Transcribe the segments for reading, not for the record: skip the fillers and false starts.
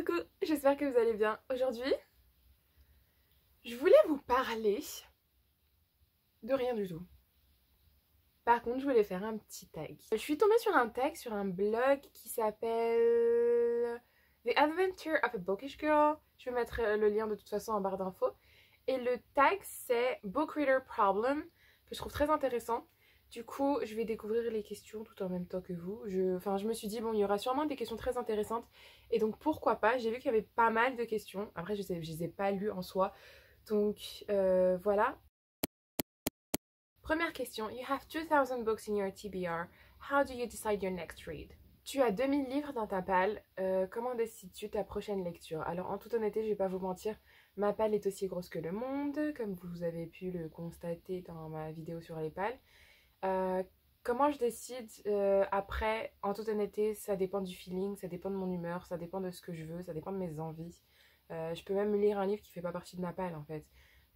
Coucou, j'espère que vous allez bien. Aujourd'hui, je voulais vous parler de rien du tout. Par contre, je voulais faire un petit tag. Je suis tombée sur un tag sur un blog qui s'appelle The Adventure of a Bookish Girl. Je vais mettre le lien de toute façon en barre d'infos. Et le tag, c'est Book Reader Problem, que je trouve très intéressant. Du coup, je vais découvrir les questions tout en même temps que vous. Je me suis dit, bon, il y aura sûrement des questions très intéressantes. Et donc, pourquoi pas? J'ai vu qu'il y avait pas mal de questions. Après, je les ai pas lues en soi. Donc, voilà. Première question. You have 2000 books in your TBR. How do you decide your next read? Tu as 2000 livres dans ta palle. Comment décides-tu ta prochaine lecture? Alors, en toute honnêteté, je vais pas vous mentir. Ma palle est aussi grosse que le monde, comme vous avez pu le constater dans ma vidéo sur les palles. Comment je décide après, en toute honnêteté, ça dépend du feeling, ça dépend de mon humeur, ça dépend de ce que je veux, ça dépend de mes envies. Je peux même lire un livre qui fait pas partie de ma palle en fait.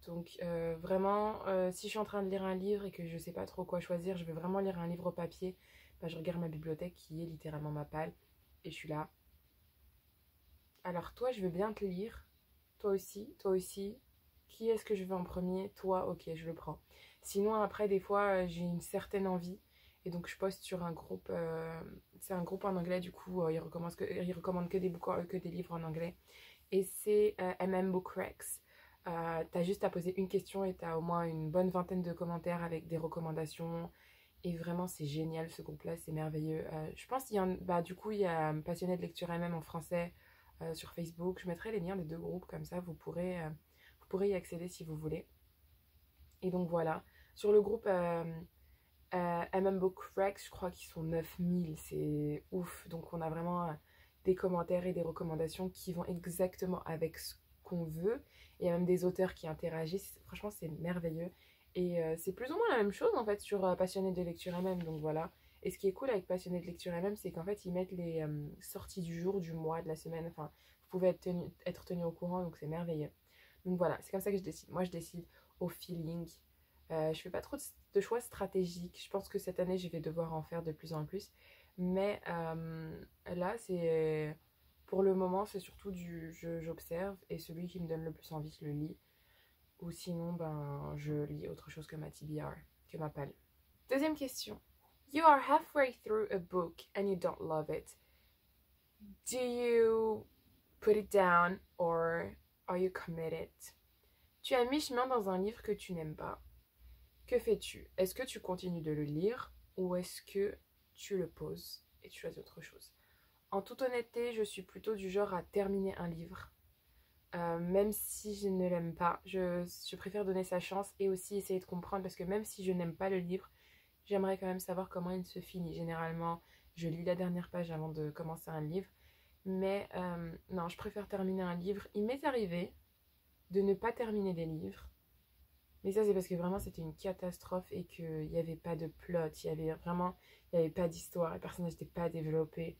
Donc vraiment, si je suis en train de lire un livre et que je sais pas trop quoi choisir, je vais vraiment lire un livre au papier, bah, je regarde ma bibliothèque qui est littéralement ma palle et je suis là. Alors toi, je veux bien te lire, toi aussi. Qui est-ce que je veux en premier? Toi, ok, je le prends. Sinon, après, des fois, j'ai une certaine envie. Et donc, je poste sur un groupe. C'est un groupe en anglais, du coup, il recommande que que des livres en anglais. Et c'est MM Book Recs. T'as juste à poser une question et t'as au moins une bonne vingtaine de commentaires avec des recommandations. Et vraiment, c'est génial ce groupe-là, c'est merveilleux. Je pense qu'il y a du coup, il y a Passionné de lecture MM en français sur Facebook. Je mettrai les liens des deux groupes, comme ça, vous pourrez y accéder si vous voulez. Et donc voilà. Sur le groupe MM Book Recs, je crois qu'ils sont 9000, c'est ouf. Donc on a vraiment des commentaires et des recommandations qui vont exactement avec ce qu'on veut. Il y a même des auteurs qui interagissent. Franchement, c'est merveilleux. Et c'est plus ou moins la même chose en fait sur Passionné de lecture MM. Donc voilà. Et ce qui est cool avec Passionné de lecture MM, c'est qu'en fait, ils mettent les sorties du jour, du mois, de la semaine. Enfin, vous pouvez être tenu au courant, donc c'est merveilleux. Donc voilà, c'est comme ça que je décide. Moi, je décide au feeling. Je fais pas trop de choix stratégiques. Je pense que cette année, je vais devoir en faire de plus en plus. Mais là, c'est pour le moment, c'est surtout j'observe et celui qui me donne le plus envie, je le lis. Ou sinon, ben, je lis autre chose que ma TBR, que ma palle. Deuxième question. You are halfway through a book and you don't love it. Do you put it down or are you committed? Tu es à mi-chemin dans un livre que tu n'aimes pas. Que fais-tu? Est-ce que tu continues de le lire ou est-ce que tu le poses et tu choisis autre chose? En toute honnêteté, je suis plutôt du genre à terminer un livre. Même si je ne l'aime pas, je préfère donner sa chance et aussi essayer de comprendre parce que même si je n'aime pas le livre, j'aimerais quand même savoir comment il se finit. Généralement, je lis la dernière page avant de commencer un livre. Mais non, je préfère terminer un livre. Il m'est arrivé de ne pas terminer des livres. Mais ça, c'est parce que vraiment, c'était une catastrophe et qu'il n'y avait pas de plot. Il n'y avait pas d'histoire. Les personnages n'étaient pas développés.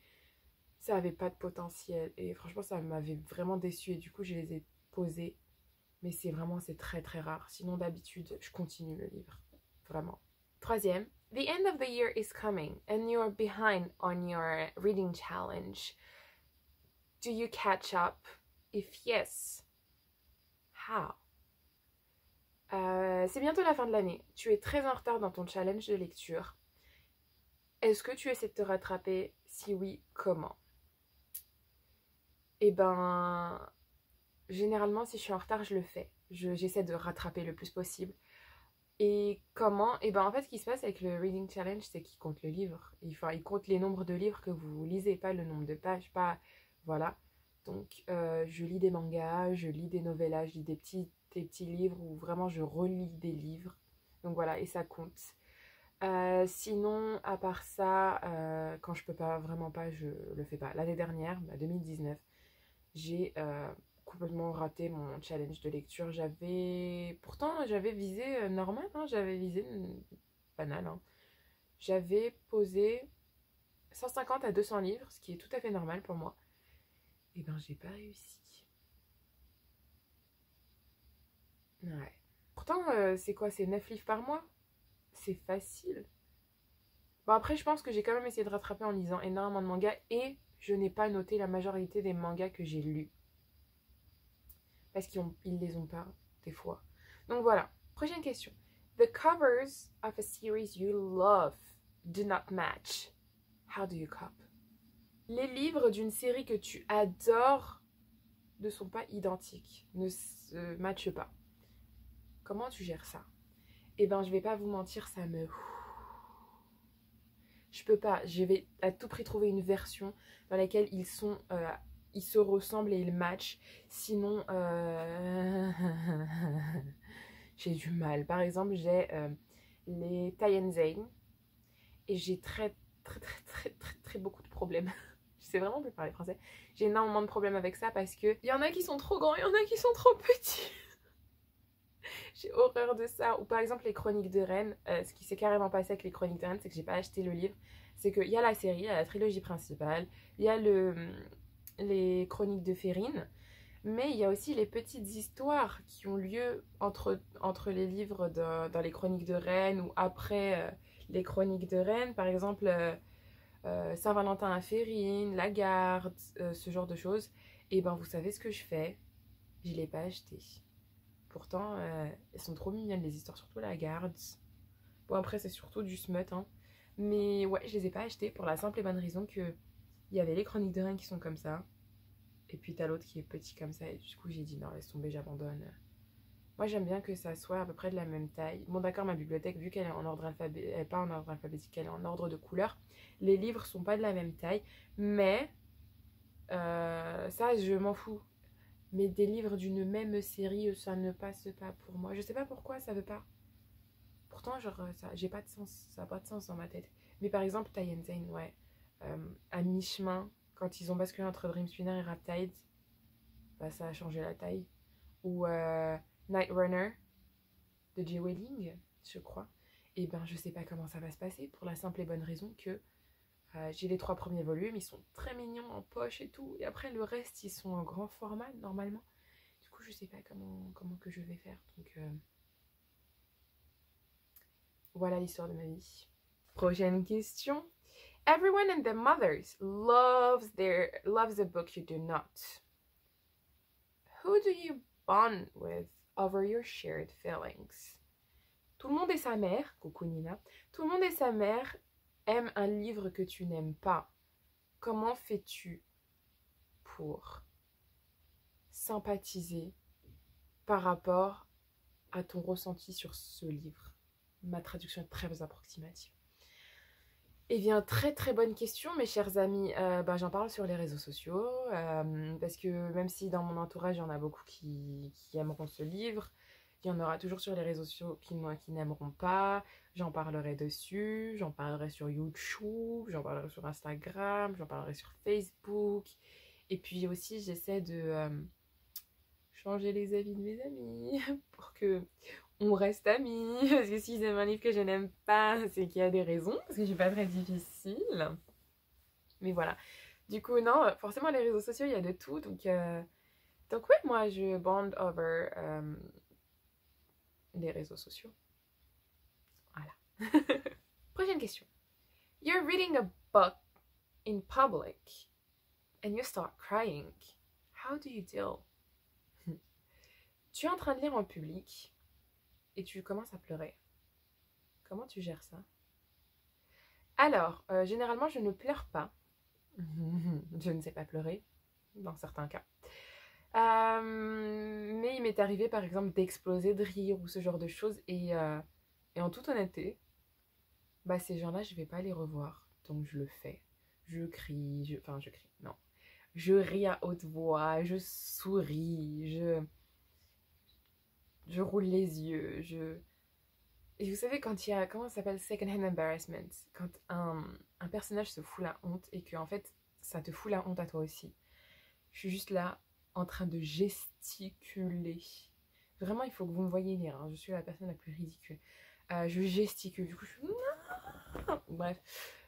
Ça n'avait pas de potentiel. Et franchement, ça m'avait vraiment déçue. Et du coup, je les ai posés. Mais c'est très très rare. Sinon, d'habitude, je continue le livre. Vraiment. Troisième. The end of the year is coming and you're behind on your reading challenge. Do you catch up? If yes, how? C'est bientôt la fin de l'année. Tu es très en retard dans ton challenge de lecture. Est-ce que tu essaies de te rattraper? Si oui, comment? Eh ben, généralement, si je suis en retard, je le fais. J'essaie de rattraper le plus possible. Et comment? Eh ben, en fait, ce qui se passe avec le Reading Challenge, c'est qu'il compte le livre. Il compte les nombres de livres que vous lisez, pas le nombre de pages, pas... Voilà. Donc, je lis des mangas, je lis des novellas, je lis des petits livres où vraiment je relis des livres. Donc voilà, et ça compte. Sinon, à part ça, quand je peux pas, vraiment pas, je le fais pas. L'année dernière, 2019, j'ai complètement raté mon challenge de lecture. Pourtant, j'avais visé normal, hein, j'avais visé banal. Hein. J'avais posé 150 à 200 livres, ce qui est tout à fait normal pour moi. Et ben, j'ai pas réussi. Ouais. Pourtant, c'est quoi? C'est 9 livres par mois? C'est facile. Bon, après, je pense que j'ai quand même essayé de rattraper en lisant énormément de mangas et je n'ai pas noté la majorité des mangas que j'ai lus. Parce qu'ils les ont pas, des fois. Donc voilà. Prochaine question. The covers of a series you love do not match. How do you cope? Les livres d'une série que tu adores ne sont pas identiques, ne se matchent pas. Comment tu gères ça? Eh ben, je vais pas vous mentir, ça me... Je peux pas, je vais à tout prix trouver une version dans laquelle ils se ressemblent et ils matchent. Sinon, j'ai du mal. Par exemple, j'ai les Taienzane et j'ai très beaucoup de problèmes. Je sais vraiment plus parler français. J'ai énormément de problèmes avec ça parce que il y en a qui sont trop grands, il y en a qui sont trop petits. J'ai horreur de ça. Ou par exemple les Chroniques de Rennes. Ce qui s'est carrément passé avec les Chroniques de Rennes, c'est que j'ai pas acheté le livre. C'est qu'il y a la série, il y a la trilogie principale, il y a les Chroniques de Férine, mais il y a aussi les petites histoires qui ont lieu entre les livres dans les Chroniques de Rennes ou après les Chroniques de Rennes. Par exemple, Saint-Valentin à Férine, La Garde, ce genre de choses. Et ben vous savez ce que je fais? Je l'ai pas acheté. Pourtant, elles sont trop mignonnes les histoires, surtout La Garde. Bon après c'est surtout du smut, hein. Mais ouais, je les ai pas achetés pour la simple et bonne raison que il y avait les Chroniques de Rennes qui sont comme ça. Et puis t'as l'autre qui est petit comme ça. Et du coup j'ai dit non, laisse tomber, j'abandonne. Moi j'aime bien que ça soit à peu près de la même taille. Bon d'accord, ma bibliothèque, vu qu'elle est en ordre alphabétique, elle est pas en ordre alphabétique, elle est en ordre de couleur. Les livres sont pas de la même taille. Mais ça je m'en fous. Mais des livres d'une même série, ça ne passe pas pour moi. Je sais pas pourquoi ça veut pas. Pourtant, genre, j'ai pas de sens, ça n'a pas de sens dans ma tête. Mais par exemple, Taienzane, ouais. À mi-chemin, quand ils ont basculé entre Dream Spinner et Riptide, bah, ça a changé la taille. Ou Night Runner de J. Welling, je crois. Et ben, je sais pas comment ça va se passer pour la simple et bonne raison que j'ai les 3 premiers volumes, ils sont très mignons en poche et tout. Et après, le reste, ils sont en grand format normalement. Du coup, je sais pas comment que je vais faire. Donc, voilà l'histoire de ma vie. Prochaine question. Everyone and their mothers loves a book you do not. Who do you bond with over your shared feelings? Tout le monde et sa mère, coucou Nina, tout le monde et sa mère aiment un livre que tu n'aimes pas. Comment fais-tu pour sympathiser par rapport à ton ressenti sur ce livre? Ma traduction est très approximative. Eh bien, très bonne question, mes chers amis. J'en parle sur les réseaux sociaux, parce que même si dans mon entourage, il y en a beaucoup qui aimeront ce livre, il y en aura toujours sur les réseaux sociaux qui n'aimeront pas. J'en parlerai dessus, j'en parlerai sur YouTube, j'en parlerai sur Instagram, j'en parlerai sur Facebook. Et puis aussi, j'essaie de changer les avis de mes amis pour que on reste amis. Parce que s'ils aiment un livre que je n'aime pas, c'est qu'il y a des raisons, parce que je suis pas très difficile. Mais voilà. Du coup, non, forcément, les réseaux sociaux, il y a de tout. Donc ouais, moi, je bond over les réseaux sociaux. Voilà. Prochaine question. You're reading a book in public and you start crying. How do you deal? Tu es en train de lire en public et tu commences à pleurer. Comment tu gères ça? Alors, généralement, je ne pleure pas. Je ne sais pas pleurer, dans certains cas. Mais il m'est arrivé, par exemple, d'exploser de rire ou ce genre de choses. Et en toute honnêteté, ces gens-là, je ne vais pas les revoir. Donc, je le fais. Je crie, enfin, je crie, non. Je ris à haute voix, je souris, je roule les yeux, Et vous savez, quand il y a, comment ça s'appelle, second-hand embarrassment, quand un personnage se fout la honte et que en fait, ça te fout la honte à toi aussi. Je suis juste là, en train de gesticuler. Vraiment, il faut que vous me voyez lire, hein. Je suis la personne la plus ridicule. Je gesticule, du coup, je suis... Bref,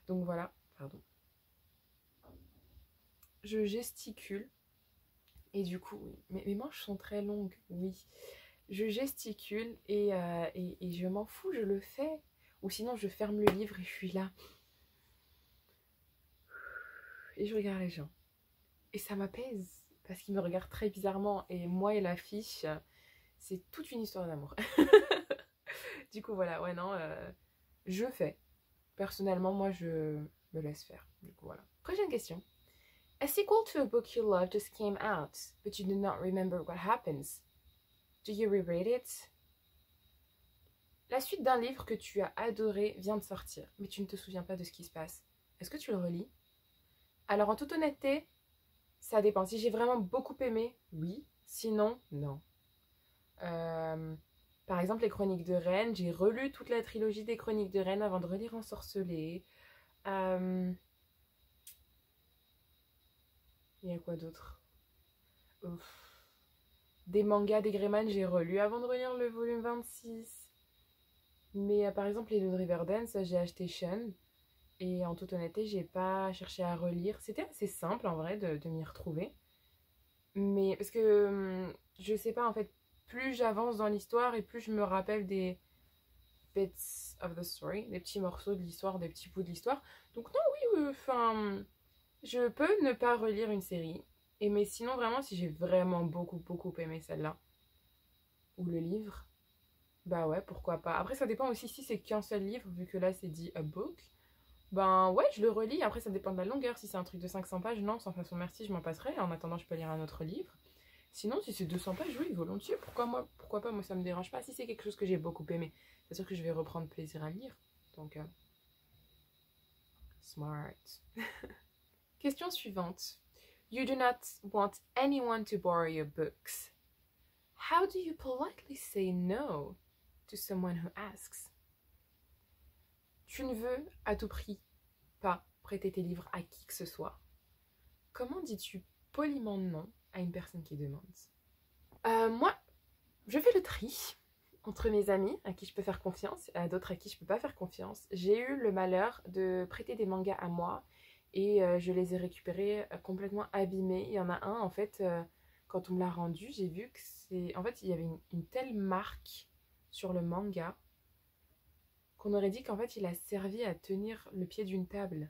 donc voilà, pardon. Je gesticule, et du coup, oui. Mes manches sont très longues, oui. Je gesticule et je m'en fous, je le fais. Ou sinon, je ferme le livre et je suis là. et je regarde les gens. Et ça m'apaise parce qu'ils me regardent très bizarrement. Et moi et l'affiche, c'est toute une histoire d'amour. Du coup, voilà, ouais, non, je fais. Personnellement, moi, je me laisse faire. Du coup, voilà. Prochaine question. A sequel to a book you love just came out, but you do not remember what happens. Do you reread it? La suite d'un livre que tu as adoré vient de sortir, mais tu ne te souviens pas de ce qui se passe. Est-ce que tu le relis? Alors, en toute honnêteté, ça dépend. Si j'ai vraiment beaucoup aimé, oui. Sinon, non. Euh, Par exemple, les Chroniques de Rennes. J'ai relu toute la trilogie des Chroniques de Rennes avant de relire Ensorcelé. Il y a quoi d'autre? Des mangas des Greyman, j'ai relu avant de relire le volume 26. Mais par exemple, les de Riverdance, j'ai acheté Shun. Et en toute honnêteté, j'ai pas cherché à relire. C'était assez simple en vrai de m'y retrouver. Mais parce que je sais pas, en fait, plus j'avance dans l'histoire et plus je me rappelle des bits of the story, des petits morceaux de l'histoire, des petits bouts de l'histoire. Donc non, oui, enfin, je peux ne pas relire une série. Et mais sinon, vraiment, si j'ai vraiment beaucoup aimé celle-là, ou le livre, bah ouais, pourquoi pas. Après, ça dépend aussi si c'est qu'un seul livre, vu que là, c'est dit a book. Ben ouais, je le relis. Après, ça dépend de la longueur. Si c'est un truc de 500 pages, non, sans façon merci, je m'en passerai. En attendant, je peux lire un autre livre. Sinon, si c'est 200 pages, oui, volontiers. Pourquoi pas, moi, ça me dérange pas. Si c'est quelque chose que j'ai beaucoup aimé, c'est sûr que je vais reprendre plaisir à le lire. Donc, smart. Question suivante. You do not want anyone to borrow your books. How do you politely say no to someone who asks? Tu ne veux à tout prix pas prêter tes livres à qui que ce soit. Comment dis-tu poliment non à une personne qui demande? Moi, je fais le tri entre mes amis à qui je peux faire confiance et à d'autres à qui je peux pas faire confiance. J'ai eu le malheur de prêter des mangas à moi et je les ai récupérés complètement abîmés. Il y en a un, en fait, quand on me l'a rendu, j'ai vu que c'est... En fait, il y avait une telle marque sur le manga qu'on aurait dit qu'en fait, il a servi à tenir le pied d'une table.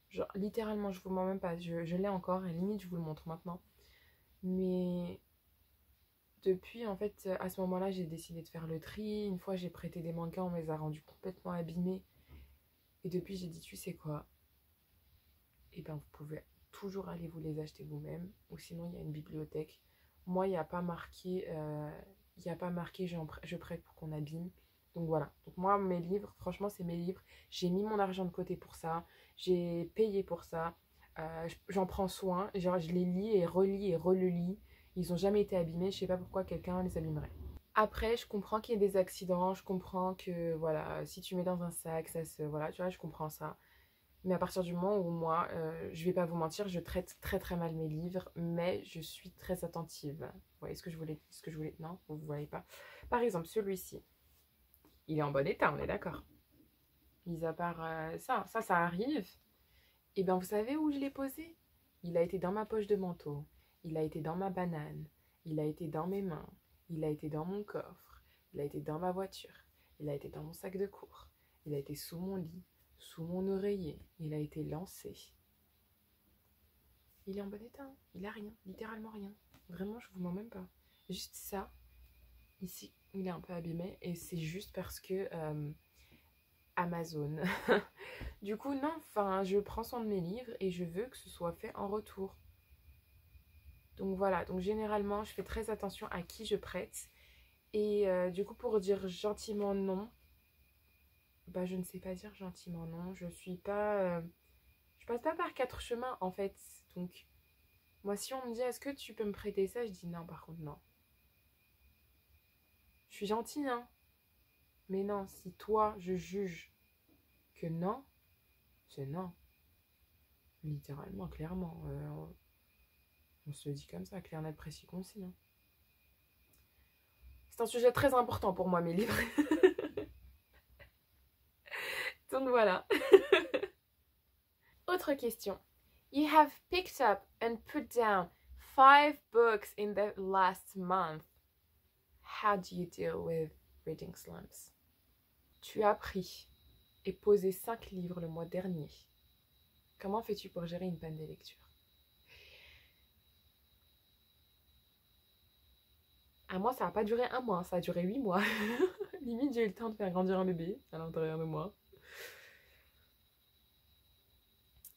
Genre, littéralement, je vous mens même pas. Je l'ai encore et limite, je vous le montre maintenant. Mais depuis, en fait, à ce moment-là, j'ai décidé de faire le tri. Une fois, j'ai prêté des mangas, on me les a rendus complètement abîmés. Et depuis, j'ai dit, tu sais quoi? Eh bien, vous pouvez toujours aller vous les acheter vous-même. Ou sinon, il y a une bibliothèque. Moi, il n'y a pas marqué, je prête pour qu'on abîme. Donc voilà. Donc moi, mes livres, franchement, c'est mes livres. J'ai mis mon argent de côté pour ça. J'ai payé pour ça. J'en prends soin. Genre, je les lis et relis et relis. Ils n'ont jamais été abîmés. Je sais pas pourquoi quelqu'un les abîmerait. Après, je comprends qu'il y ait des accidents. Je comprends que, voilà, si tu mets dans un sac, ça se... Voilà, tu vois, je comprends ça. Mais à partir du moment où moi, je vais pas vous mentir, je traite très mal mes livres, mais je suis très attentive. Vous voyez ce que je voulais... Non, vous ne voyez pas. Par exemple, celui-ci, il est en bon état, on est d'accord. Mis à part ça arrive. Et bien, vous savez où je l'ai posé? Il a été dans ma poche de manteau, il a été dans ma banane, il a été dans mes mains, il a été dans mon coffre, il a été dans ma voiture, il a été dans mon sac de cours, il a été sous mon lit, sous mon oreiller, il a été lancé. Il est en bon état, hein. Il a rien, littéralement rien. Vraiment, je vous mens même pas. Juste ça, ici, il est un peu abîmé et c'est juste parce que Amazon. Du coup, non, enfin, je prends soin de mes livres et je veux que ce soit fait en retour. Donc voilà, donc généralement, je fais très attention à qui je prête. Et du coup, pour dire gentiment non, bah je ne sais pas dire gentiment non. Je suis pas... je passe pas par quatre chemins en fait. Donc, moi, si on me dit est-ce que tu peux me prêter ça, je dis non, par contre, non. Je suis gentille, hein. Mais non, si toi, je juge que non, c'est non. Littéralement, clairement. On se le dit comme ça, clair, net, précis, concis. Hein. C'est un sujet très important pour moi, mes livres. Donc voilà. Autre question. You have picked up and put down 5 books in the last month. How do you deal with reading slumps? Tu as pris et posé 5 livres le mois dernier. Comment fais-tu pour gérer une panne de lecture? À moi, ça n'a pas duré 1 mois, ça a duré 8 mois. Limite, j'ai eu le temps de faire grandir un bébé à l'intérieur de moi.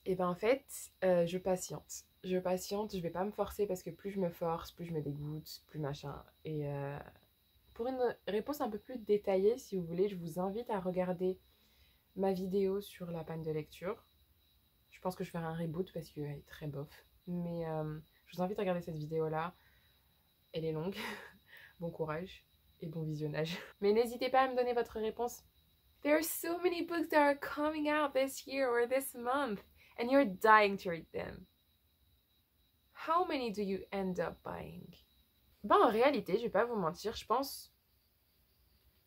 Et ben en fait, je patiente. Je patiente, je vais pas me forcer parce que plus je me force, plus je me dégoûte, plus machin. Et pour une réponse un peu plus détaillée, si vous voulez, je vous invite à regarder ma vidéo sur la panne de lecture. Je pense que je ferai un reboot parce qu'elle est très bof. Mais je vous invite à regarder cette vidéo-là. Elle est longue. Bon courage et bon visionnage. Mais n'hésitez pas à me donner votre réponse. There are so many books that are coming out this year or this month and you're dying to read them. How many do you end up buying? Ben en réalité, je vais pas vous mentir, je pense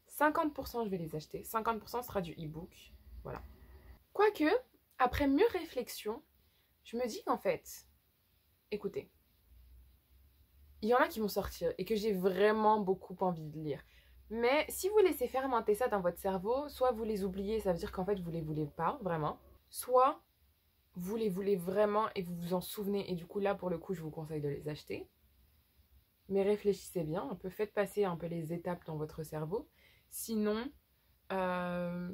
50% je vais les acheter, 50% sera du e-book. Voilà. Quoique, après mûre réflexion, je me dis qu'en fait, écoutez, il y en a qui vont sortir et que j'ai vraiment beaucoup envie de lire. Mais si vous laissez fermenter ça dans votre cerveau, soit vous les oubliez, ça veut dire qu'en fait vous les voulez pas vraiment, soit vous les voulez vraiment et vous vous en souvenez et du coup là pour le coup je vous conseille de les acheter. Mais réfléchissez bien, un peu faites passer un peu les étapes dans votre cerveau. Sinon, bah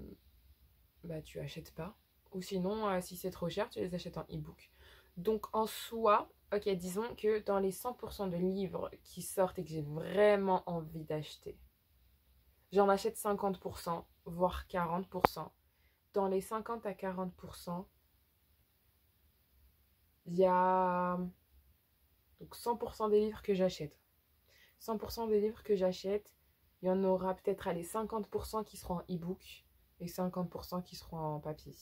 tu achètes pas. Ou sinon, si c'est trop cher, tu les achètes en e-book. Donc en soi, ok, disons que dans les 100% de livres qui sortent et que j'ai vraiment envie d'acheter, j'en achète 50%, voire 40%. Dans les 50 à 40%, il y a donc 100% des livres que j'achète. 100% des livres que j'achète, il y en aura peut-être les 50% qui seront en e-book et 50% qui seront en papier.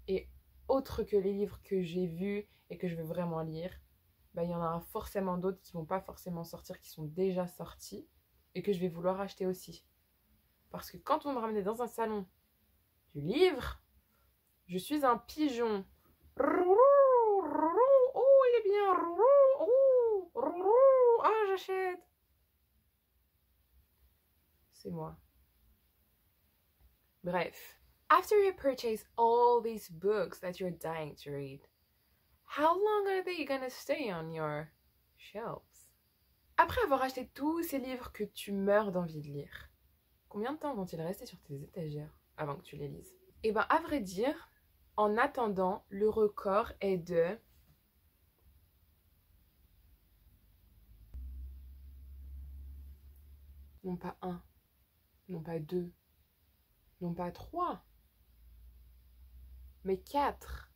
Et autre que les livres que j'ai vus et que je veux vraiment lire, bah, il y en aura forcément d'autres qui ne vont pas forcément sortir, qui sont déjà sortis et que je vais vouloir acheter aussi. Parce que quand on me ramenait dans un salon du livre, je suis un pigeon. Oh, il est bien. Oh, ah, j'achète. C'est moi. Bref. After you purchase all these books that you're dying to read, how long are they gonna stay on your shelves? Après avoir acheté tous ces livres que tu meurs d'envie de lire, combien de temps vont-ils rester sur tes étagères avant que tu les lises? Eh ben, à vrai dire, en attendant, le record est de... non pas 1, non pas 2, non pas 3, mais 4.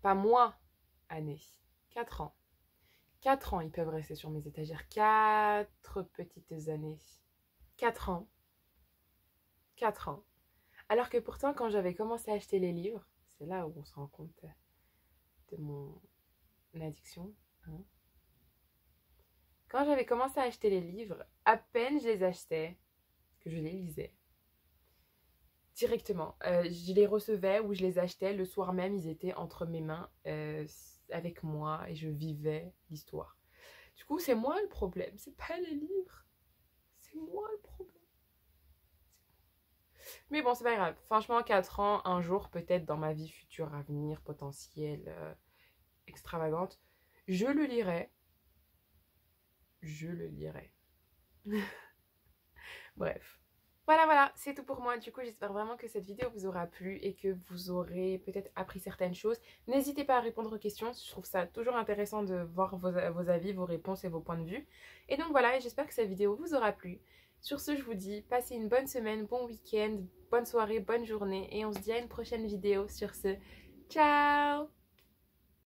Pas moins années. 4 ans. 4 ans, ils peuvent rester sur mes étagères. 4 petites années. 4 ans. 4 ans. Alors que pourtant, quand j'avais commencé à acheter les livres, c'est là où on se rend compte de mon addiction. Hein. Quand j'avais commencé à acheter les livres, à peine je les achetais, que je les lisais. Directement. Je les recevais ou je les achetais. Le soir même, ils étaient entre mes mains avec moi et je vivais l'histoire. Du coup, c'est moi le problème. C'est pas les livres. C'est moi le problème. Mais bon, c'est pas grave. Franchement, 4 ans, un jour, peut-être dans ma vie future à venir, potentielle, extravagante, je le lirai. Je le lirai. Bref. Voilà, c'est tout pour moi. Du coup, j'espère vraiment que cette vidéo vous aura plu et que vous aurez peut-être appris certaines choses. N'hésitez pas à répondre aux questions. Je trouve ça toujours intéressant de voir vos avis, vos réponses et vos points de vue. Et donc voilà, j'espère que cette vidéo vous aura plu. Sur ce, je vous dis, passez une bonne semaine, bon week-end, bonne soirée, bonne journée. Et on se dit à une prochaine vidéo. Sur ce, ciao!